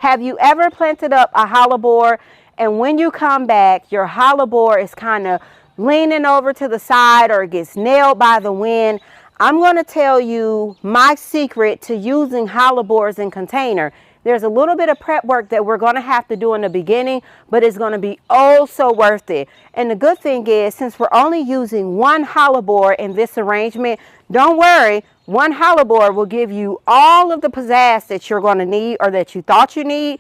Have you ever planted up a hellebore and when you come back, your hellebore is kind of leaning over to the side or it gets nailed by the wind? I'm going to tell you my secret to using hellebores in container. There's a little bit of prep work that we're going to have to do in the beginning, but it's going to be oh so worth it. And the good thing is, since we're only using one hellebore in this arrangement, don't worry, one hellebore will give you all of the pizzazz that you're going to need or that you thought you need,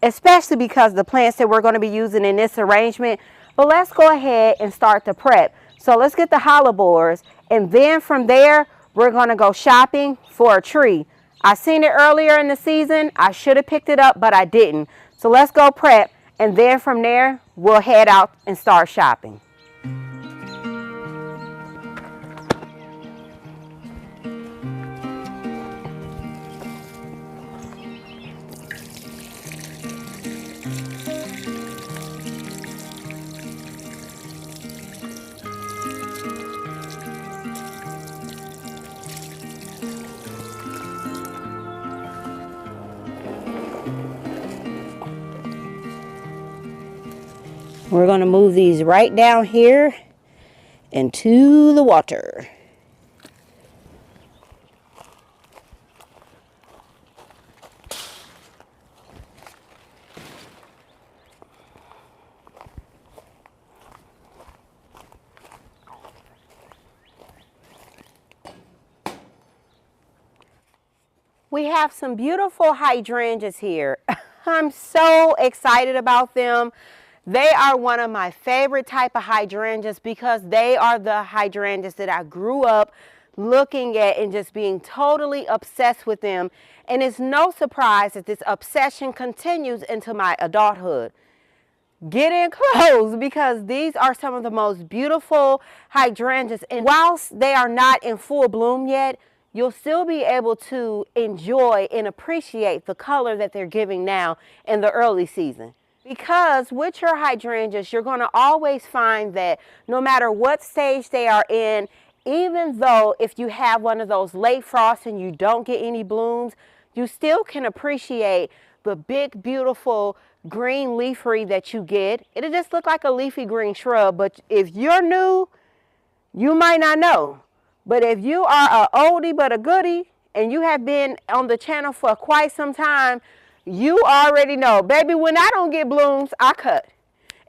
especially because the plants that we're going to be using in this arrangement. But let's go ahead and start the prep. So let's get the hellebores, and then from there, we're going to go shopping for a tree. I seen it earlier in the season. I should have picked it up, but I didn't. So let's go prep, and then from there, we'll head out and start shopping. We're going to move these right down here into the water. We have some beautiful hydrangeas here. I'm so excited about them. They are one of my favorite type of hydrangeas because they are the hydrangeas that I grew up looking at and just being totally obsessed with them. And it's no surprise that this obsession continues into my adulthood. Get in close because these are some of the most beautiful hydrangeas. And whilst they are not in full bloom yet, you'll still be able to enjoy and appreciate the color that they're giving now in the early season. Because with your hydrangeas, you're going to always find that no matter what stage they are in, even though if you have one of those late frosts and you don't get any blooms, you still can appreciate the big, beautiful green leafery that you get. It'll just look like a leafy green shrub, but if you're new, you might not know. But if you are a oldie but a goodie and you have been on the channel for quite some time, you already know, baby, when I don't get blooms, I cut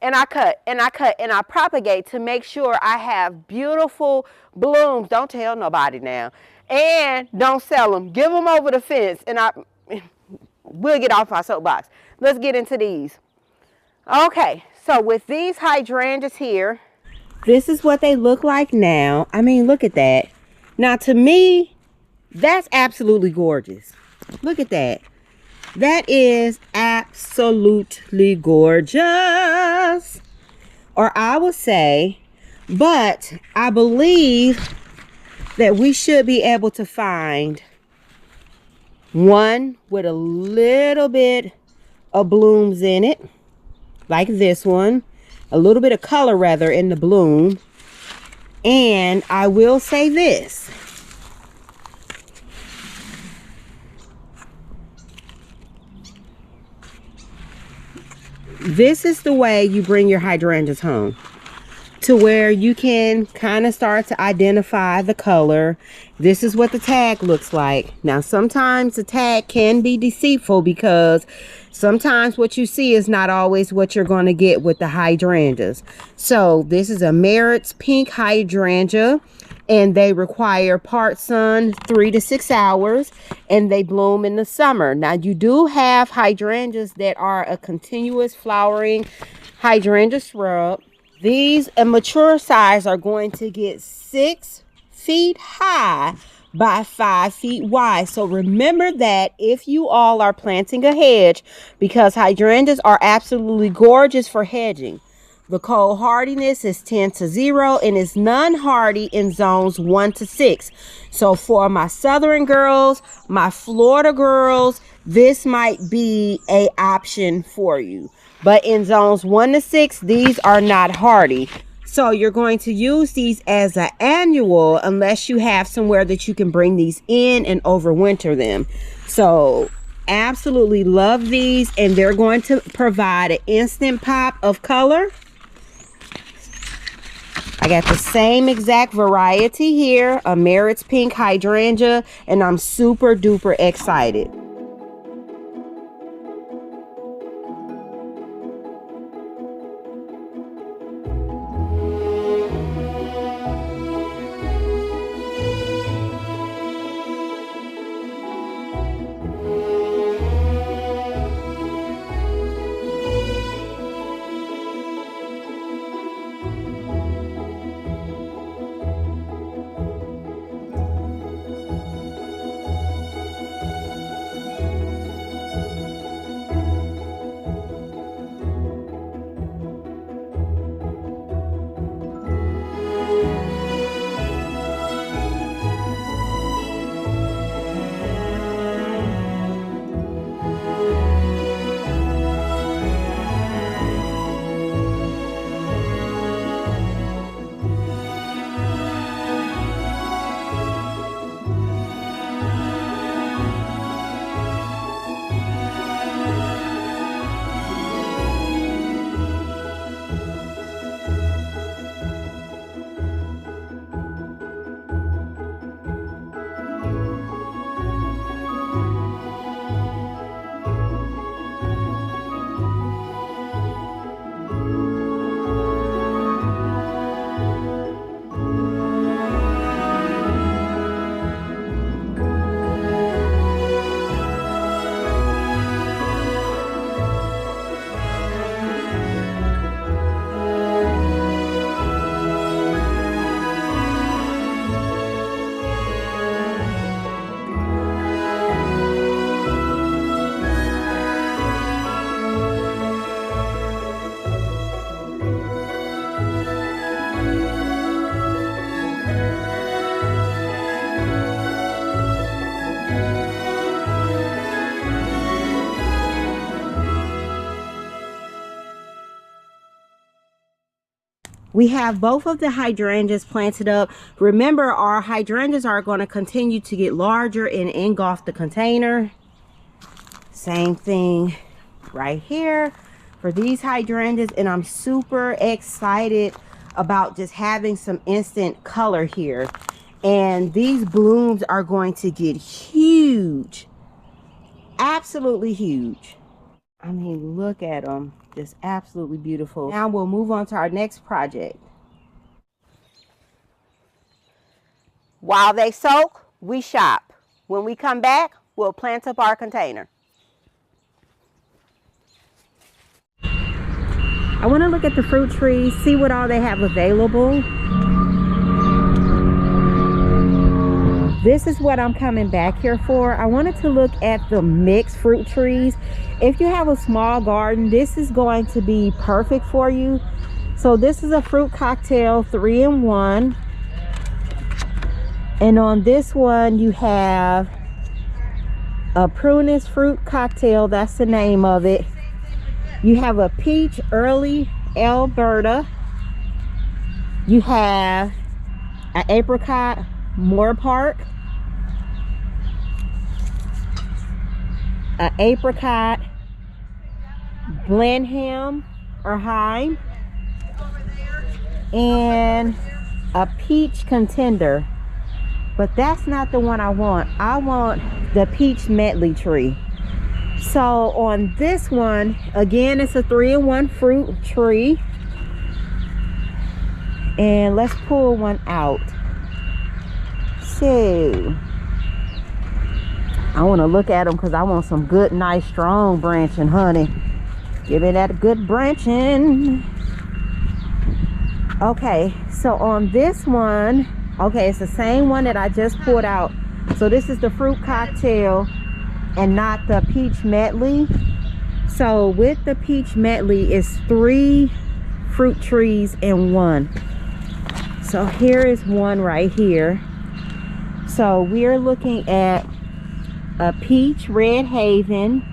and I cut and I cut and I propagate to make sure I have beautiful blooms. Don't tell nobody now. And don't sell them. Give them over the fence and we'll get off our soapbox. Let's get into these. Okay, so with these hydrangeas here, this is what they look like now. I mean, look at that. Now, to me, that's absolutely gorgeous. Look at that. That is absolutely gorgeous. Or I would say, but I believe that we should be able to find one with a little bit of blooms in it, like this one. A little bit of color rather in the bloom. And I will say this. This is the way you bring your hydrangeas home, to where you can kind of start to identify the color. This is what the tag looks like. Now, sometimes the tag can be deceitful because sometimes what you see is not always what you're going to get with the hydrangeas. So this is a Merritt's pink hydrangea, and they require part sun 3 to 6 hours, and they bloom in the summer. Now, you do have hydrangeas that are a continuous flowering hydrangea shrub. These a mature size are going to get 6 feet high by 5 feet wide. So remember that if you all are planting a hedge, because hydrangeas are absolutely gorgeous for hedging. The cold hardiness is 10 to 0 and is non-hardy in zones 1 to 6. So for my southern girls, my Florida girls, this might be an option for you. But in zones 1 to 6, these are not hardy. So you're going to use these as an annual unless you have somewhere that you can bring these in and overwinter them. So absolutely love these, and they're going to provide an instant pop of color. I got the same exact variety here, a Merit's Pink Hydrangea, and I'm super duper excited. We have both of the hydrangeas planted up. Remember, our hydrangeas are going to continue to get larger and engulf the container. Same thing right here for these hydrangeas, and I'm super excited about just having some instant color here. And these blooms are going to get huge, absolutely huge. I mean, look at them. Just absolutely beautiful. Now we'll move on to our next project. While they soak, we shop. When we come back, we'll plant up our container. I want to look at the fruit trees, see what all they have available. This is what I'm coming back here for. I wanted to look at the mixed fruit trees. If you have a small garden, this is going to be perfect for you. So this is a fruit cocktail 3-in-1. And on this one, you have a prunus fruit cocktail. That's the name of it. You have a peach early Alberta. You have an apricot Moore Park, an apricot Blenheim or Heim, and a peach contender. But that's not the one I want. I want the peach medley tree. So on this one, again, it's a 3-in-1 fruit tree. And let's pull one out. So I want to look at them because I want some good, nice, strong branching, honey. Give it that good branching. Okay, so on this one, okay, it's the same one that I just pulled out. So this is the fruit cocktail and not the peach medley. So with the peach medley, it's 3 fruit trees in one. So here is one right here. So we're looking at a peach Red Haven,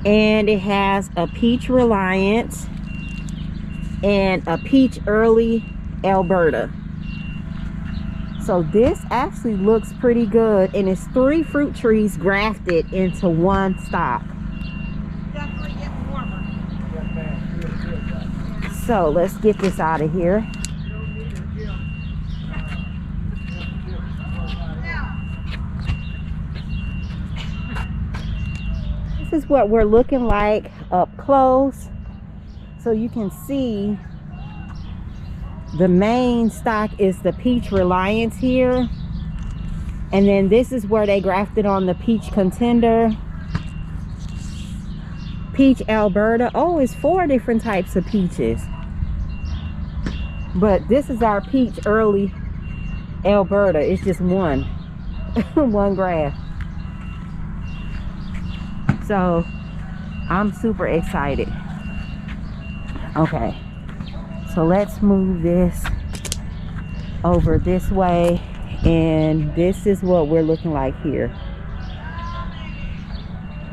and it has a peach Reliance and a peach early Alberta. So this actually looks pretty good, and it's 3 fruit trees grafted into one stock. Definitely getting warmer. So let's get this out of here. This is what we're looking like up close. So you can see the main stock is the Peach Reliance here. And then this is where they grafted on the Peach Contender. Peach Alberta. Oh, it's 4 different types of peaches. But this is our Peach Early Alberta. It's just one. One graft. So I'm super excited. Okay. So let's move this over this way, and this is what we're looking like here.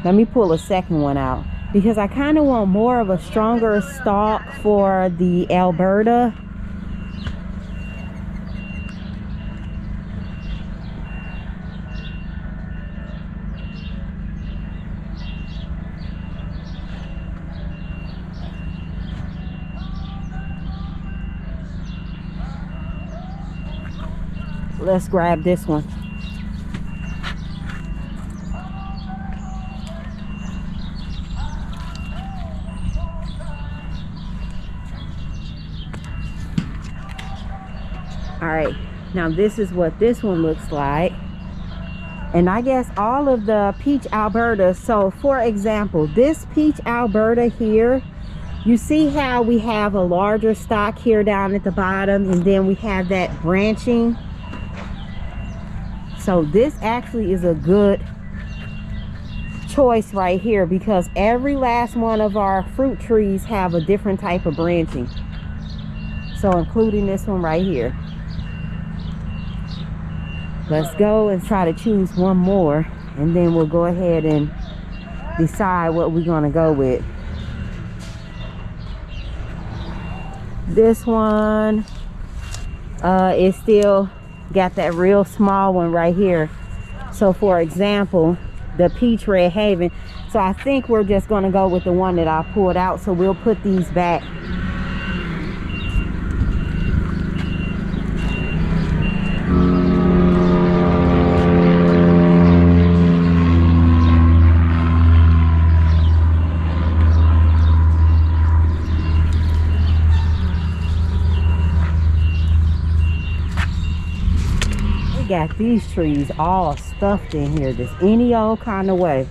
Let me pull a second one out because I kind of want more of a stronger stalk for the Alberta. Let's grab this one. All right, now this is what this one looks like. And I guess all of the Peach Alberta. So for example, this Peach Alberta here, you see how we have a larger stalk here down at the bottom, and then we have that branching. So this actually is a good choice right here because every last one of our fruit trees have a different type of branching. So including this one right here. Let's go and try to choose one more, and then we'll go ahead and decide what we're going to go with. This one is still got that real small one right here. So for example, the Peach Red Haven. So I think we're just going to go with the one that I pulled out. So we'll put these back. Got these trees all stuffed in here just any old kind of way.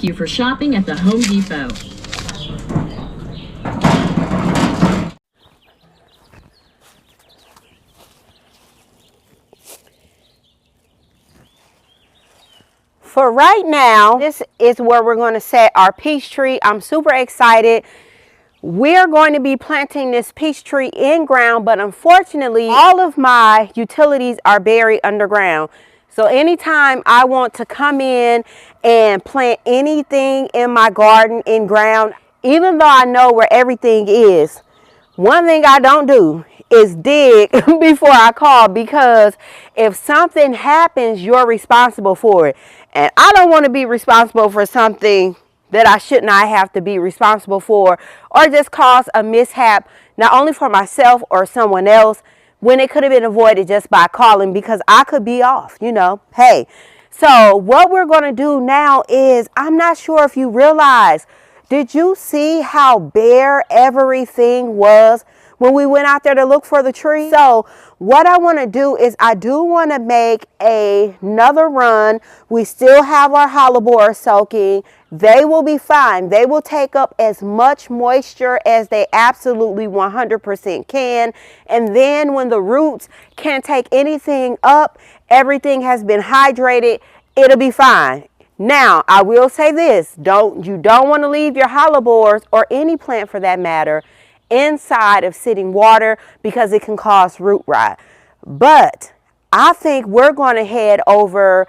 Thank you for shopping at the Home Depot. For right now, this is where we're going to set our peach tree. I'm super excited. We're going to be planting this peach tree in ground, but unfortunately, all of my utilities are buried underground. So anytime I want to come in and plant anything in my garden in ground, even though I know where everything is, one thing I don't do is dig before I call, because if something happens, you're responsible for it. And I don't want to be responsible for something that I should not have to be responsible for, or just cause a mishap, not only for myself or someone else, when it could have been avoided just by calling, because I could be off, you know. Hey, so what we're going to do now is, I'm not sure if you realize, did you see how bare everything was when we went out there to look for the tree? So what I want to do is, I do want to make another run. We still have our hollow bores soaking. They will be fine. They will take up as much moisture as they absolutely 100% can. And then when the roots can't take anything up, everything has been hydrated, it'll be fine. Now, I will say this, you don't want to leave your hollow bores, or any plant for that matter, inside of sitting water, because it can cause root rot. But I think we're going to head over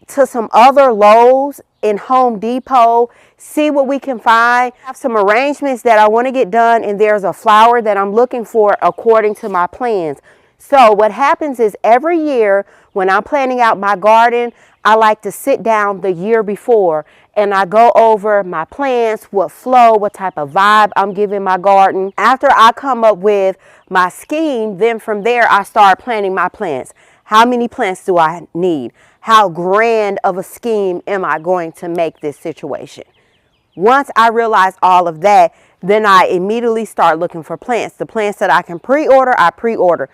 to some other Lowe's in Home Depot, see what we can find. I have some arrangements that I want to get done, and there's a flower that I'm looking for according to my plans. So what happens is, every year when I'm planning out my garden, I like to sit down the year before and I go over my plants, what flow, what type of vibe I'm giving my garden. After I come up with my scheme, then from there I start planning my plants. How many plants do I need? How grand of a scheme am I going to make this situation? Once I realize all of that, then I immediately start looking for plants. The plants that I can pre-order, I pre-order.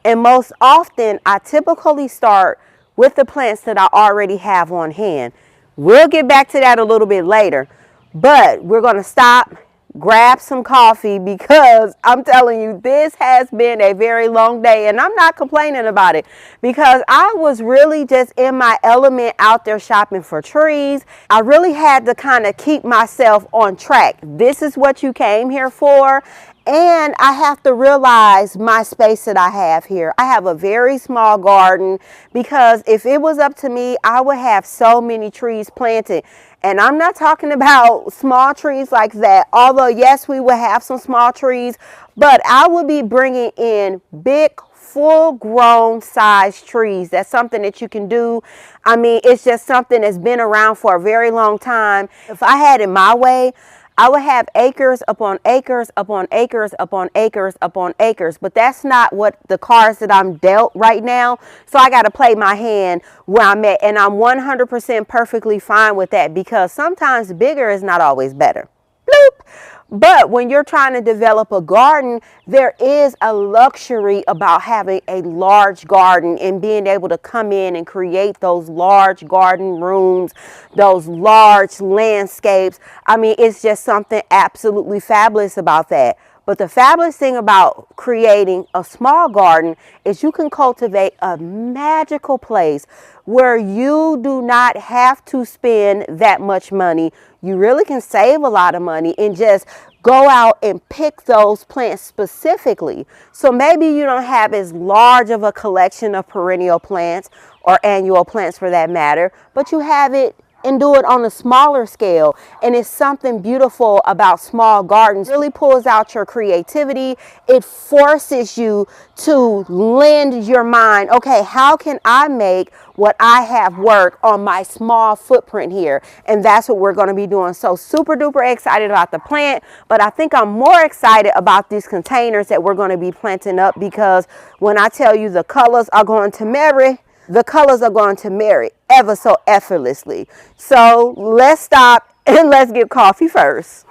And most often, I typically start with the plants that I already have on hand. We'll get back to that a little bit later, but we're going to stop, grab some coffee, because I'm telling you, this has been a very long day, and I'm not complaining about it, because I was really just in my element out there shopping for trees. I really had to kind of keep myself on track. This is what you came here for. And I have to realize my space that I have here. I have a very small garden, because if it was up to me, I would have so many trees planted. And I'm not talking about small trees like that. Although, yes, we will have some small trees, but I would be bringing in big, full-grown size trees. That's something that you can do. I mean, it's just something that's been around for a very long time. If I had it my way, I would have acres upon acres upon acres upon acres upon acres, but that's not what the cards that I'm dealt right now. So I got to play my hand where I'm at, and I'm 100% perfectly fine with that, because sometimes bigger is not always better. Bloop. But when you're trying to develop a garden, there is a luxury about having a large garden and being able to come in and create those large garden rooms, those large landscapes. I mean, it's just something absolutely fabulous about that. But the fabulous thing about creating a small garden is you can cultivate a magical place where you do not have to spend that much money. You really can save a lot of money and just go out and pick those plants specifically. So maybe you don't have as large of a collection of perennial plants, or annual plants for that matter, but you have it and do it on a smaller scale. And it's something beautiful about small gardens. It really pulls out your creativity. It forces you to lend your mind, okay, how can I make what I have work on my small footprint here? And that's what we're going to be doing. So super duper excited about the plant, but I think I'm more excited about these containers that we're going to be planting up, because when I tell you the colors are going to marry, the colors are going to marry ever so effortlessly. So let's stop and let's get coffee first.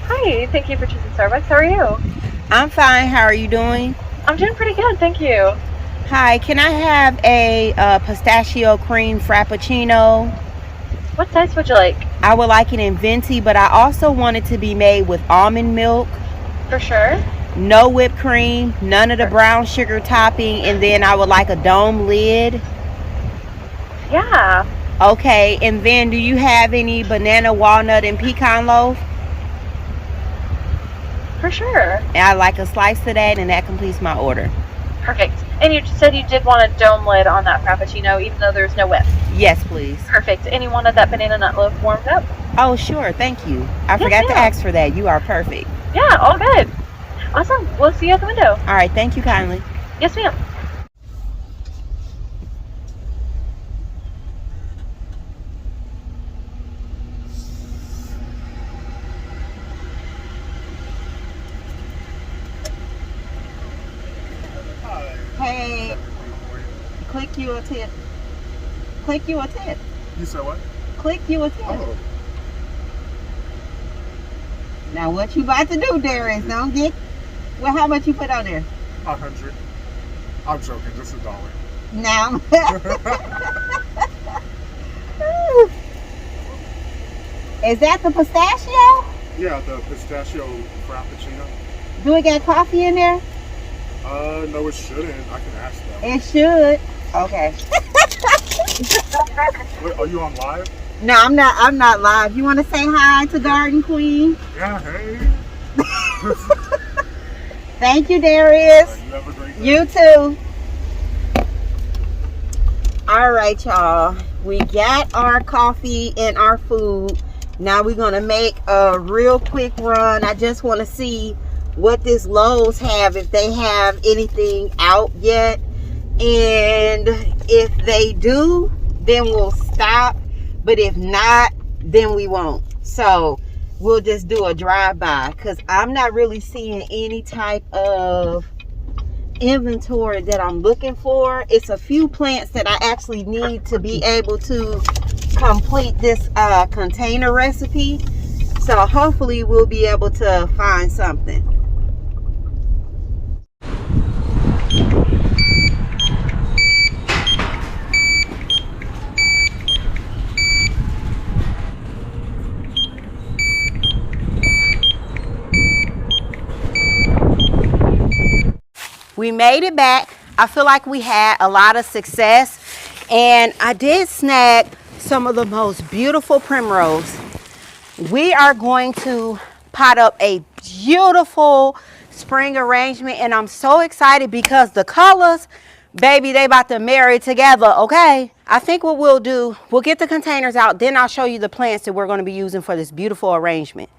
Hi, thank you for choosing Starbucks. How are you? I'm fine. How are you doing? I'm doing pretty good, thank you. Hi, can I have a pistachio cream frappuccino? What size would you like? I would like it in venti, but I also want it to be made with almond milk. For sure. No whipped cream, none of the brown sugar topping, and then I would like a dome lid. Yeah. Okay, and then do you have any banana, walnut, and pecan loaf? For sure. And I'd like a slice of that, and that completes my order. Perfect. And you said you did want a dome lid on that Frappuccino, even though there's no whip. Yes, please. Perfect. And you wanted that banana nut loaf warmed up? Oh, sure. Thank you. I forgot to ask for that. You are perfect. Yeah, all good. Awesome. We'll see you at the window. All right. Thank you kindly. Yes, ma'am. Hey, click you a tip. Click you a tip. You said what? Click you a tip. Oh, Now what you about to do, Darius? Don't get. Well, how much you put on there? 100. I'm joking, just $1. Now. Is that the pistachio? Yeah, the pistachio frappuccino. Do it got coffee in there? No, it shouldn't. I can ask them. It should. Okay. Wait, are you on live? No, I'm not. I'm not live. You want to say hi to Garden Queen? Yeah, hey. Thank you, Darius. You have a great day. You too. All right, y'all. We got our coffee and our food. Now we're going to make a real quick run. I just want to see what this Lowe's have, if they have anything out yet. And if they do, then we'll stop. But if not, then we won't. So we'll just do a drive-by because I'm not really seeing any type of inventory that I'm looking for. It's a few plants that I actually need to be able to complete this container recipe. So hopefully we'll be able to find something. We made it back. I feel like we had a lot of success, and I did snag some of the most beautiful primrose. We are going to pot up a beautiful spring arrangement, and I'm so excited because the colors, baby, they about to marry together, okay? I think what we'll do, we'll get the containers out, then I'll show you the plants that we're going to be using for this beautiful arrangement.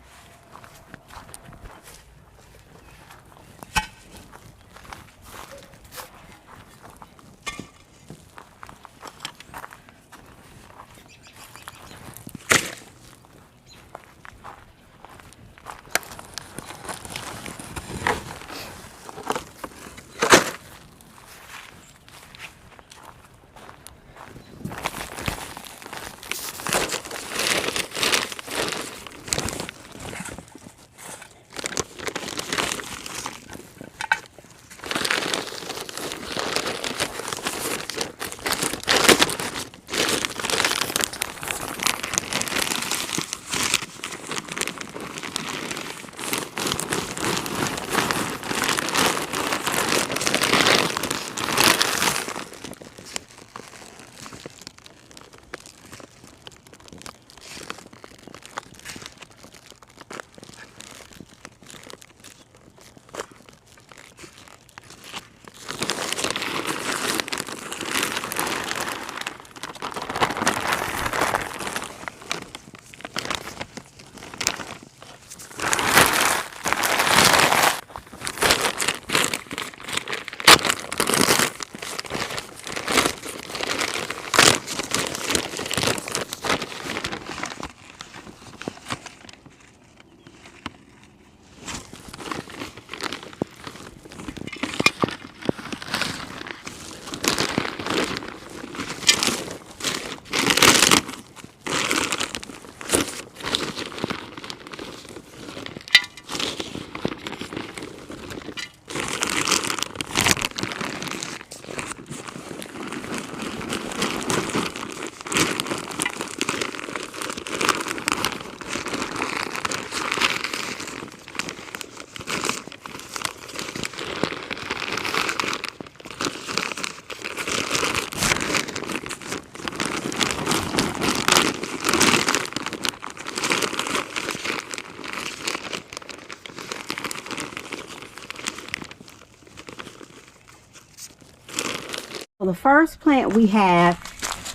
Well, the first plant we have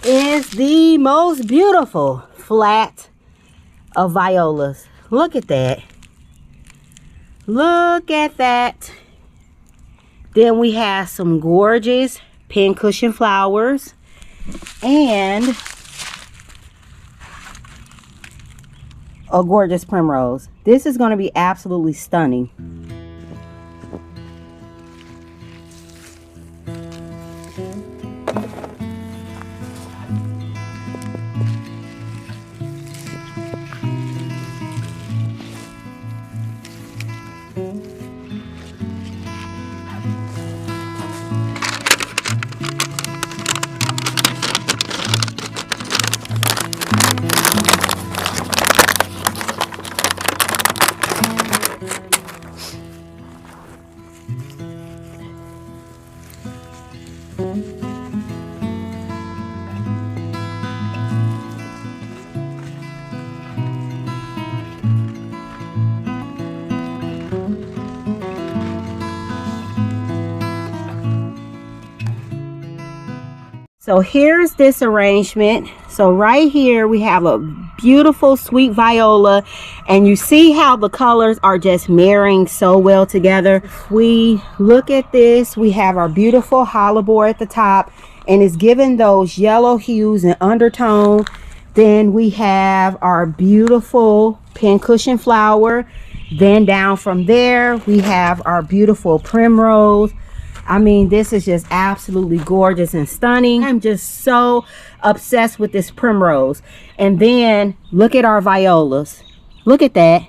is the most beautiful flat of violas. Look at that. Look at that. Then we have some gorgeous pincushion flowers and a gorgeous primrose. This is going to be absolutely stunning. So here's this arrangement. So right here we have a beautiful sweet viola, and you see how the colors are just marrying so well together. If we look at this, we have our beautiful hellebore at the top, and it's given those yellow hues and undertone. Then we have our beautiful pincushion flower. Then down from there we have our beautiful primrose. I mean, this is just absolutely gorgeous and stunning. I'm just so obsessed with this primrose. And then look at our violas. Look at that.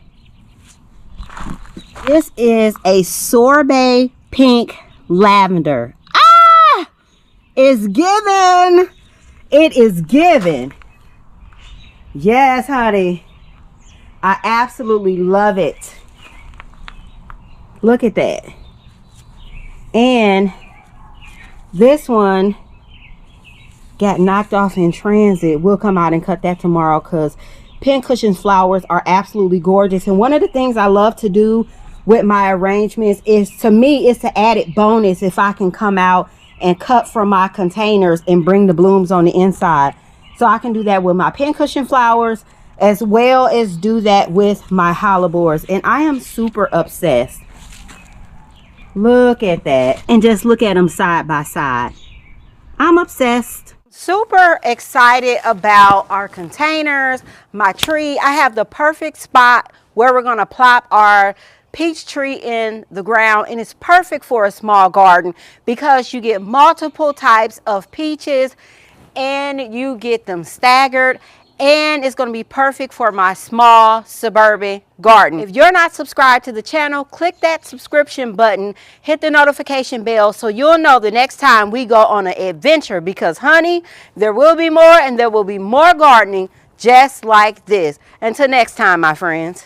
This is a sorbet pink lavender. Ah! It's given. It is given. Yes, honey. I absolutely love it. Look at that. And this one got knocked off in transit. We'll come out and cut that tomorrow because pincushion flowers are absolutely gorgeous. And one of the things I love to do with my arrangements is, to me, it's an added bonus if I can come out and cut from my containers and bring the blooms on the inside. So I can do that with my pincushion flowers as well as do that with my hellebores. And I am super obsessed. Look at that. And just look at them side by side. I'm obsessed. Super excited about our containers, my tree. I have the perfect spot where we're going to plop our peach tree in the ground, and it's perfect for a small garden because you get multiple types of peaches and you get them staggered, and it's going to be perfect for my small suburban garden. If you're not subscribed to the channel, click that subscription button, hit the notification bell so you'll know the next time we go on an adventure, because honey, there will be more, and there will be more gardening just like this. Until next time, my friends.